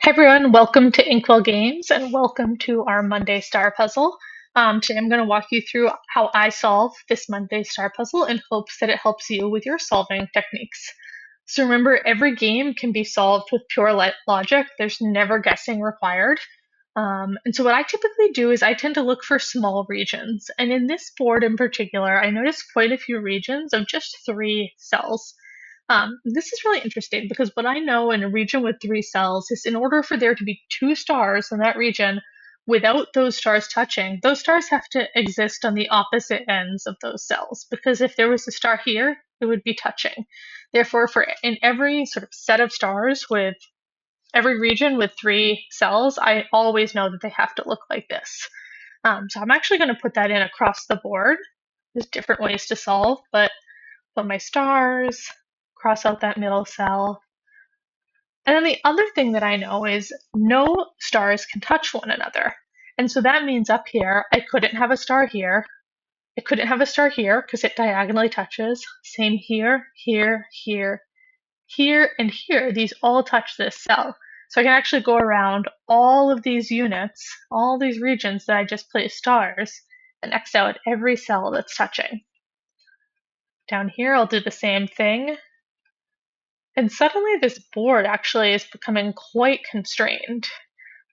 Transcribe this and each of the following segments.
Hey everyone, welcome to Inkwell Games and welcome to our Monday Star Puzzle. Today I'm going to walk you through how I solve this Monday Star Puzzle in hopes that it helps you with your solving techniques. So remember, every game can be solved with pure logic. There's never guessing required. And so what I typically do is I tend to look for small regions. And in this board in particular, I noticed quite a few regions of just 3 cells. This is really interesting because what I know in a region with 3 cells is in order for there to be 2 stars in that region without those stars touching, those stars have to exist on the opposite ends of those cells because if there was a star here, it would be touching. Therefore, for in every sort of set of stars with every region with 3 cells, I always know that they have to look like this. So I'm actually going to put that in across the board. There's different ways to solve, but put my stars, cross out that middle cell. And then the other thing that I know is no stars can touch one another. And so that means up here, I couldn't have a star here. I couldn't have a star here because it diagonally touches. Same here, here, here, here, and here. These all touch this cell. So I can actually go around all of these units, all these regions that I just placed stars, and X out every cell that's touching. Down here, I'll do the same thing. And suddenly this board actually is becoming quite constrained.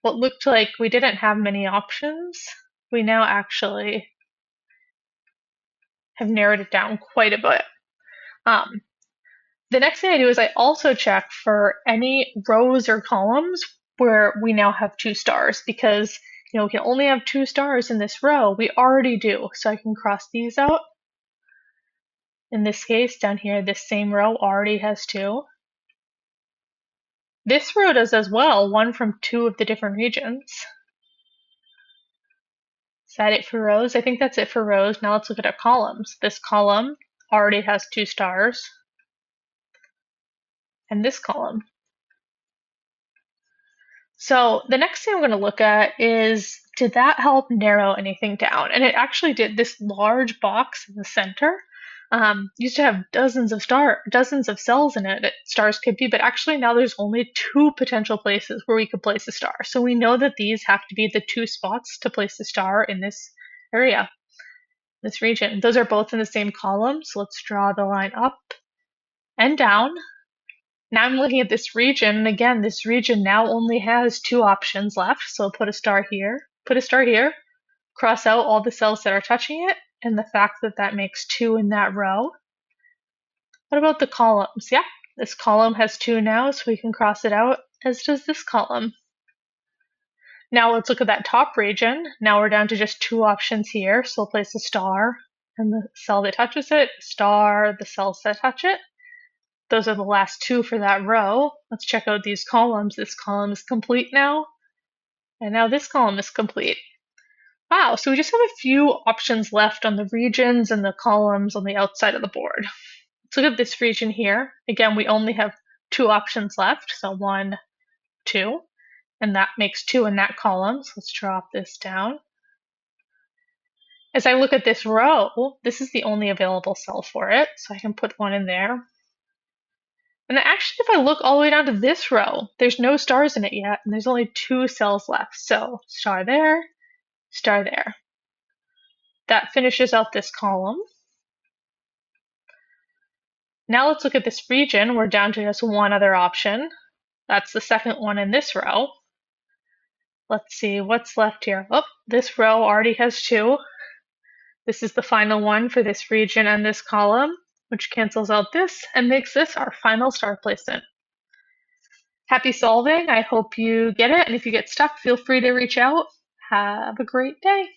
What looked like we didn't have many options, we now actually have narrowed it down quite a bit. Um, the next thing I do is I also check for any rows or columns where we now have 2 stars because we can only have 2 stars in this row. We already do, so I can cross these out. In this case, down here, this same row already has 2. This row does as well, 1 from 2 of the different regions. Is that it for rows? I think that's it for rows. Now let's look at our columns. This column already has 2 stars. And this column. So the next thing I'm going to look at is, did that help narrow anything down? And it actually did. This large box in the center used to have dozens of cells in it that stars could be, but actually now there's only 2 potential places where we could place a star. So we know that these have to be the 2 spots to place a star in this area, this region. Those are both in the same column, so let's draw the line up and down. Now I'm looking at this region, and again, this region now only has 2 options left. So I'll put a star here, cross out all the cells that are touching it, and the fact that that makes 2 in that row. What about the columns? Yeah, this column has 2 now, so we can cross it out, as does this column. Now let's look at that top region. Now we're down to just 2 options here, so we'll place a star and the cell that touches it, star, the cells that touch it. Those are the last 2 for that row. Let's check out these columns. This column is complete now. And now this column is complete. Wow, so we just have a few options left on the regions and the columns on the outside of the board. Let's look at this region here. Again, we only have 2 options left. So 1, 2, and that makes 2 in that column. So let's drop this down. As I look at this row, this is the only available cell for it. So I can put 1 in there. And actually, if I look all the way down to this row, there's no stars in it yet, and there's only 2 cells left. So star there, star there. That finishes out this column. Now let's look at this region. We're down to just 1 other option. That's the second one in this row. Let's see what's left here. Oh, this row already has 2. This is the final one for this region and this column, which cancels out this and makes this our final star placement. Happy solving. I hope you get it. And if you get stuck, feel free to reach out. Have a great day.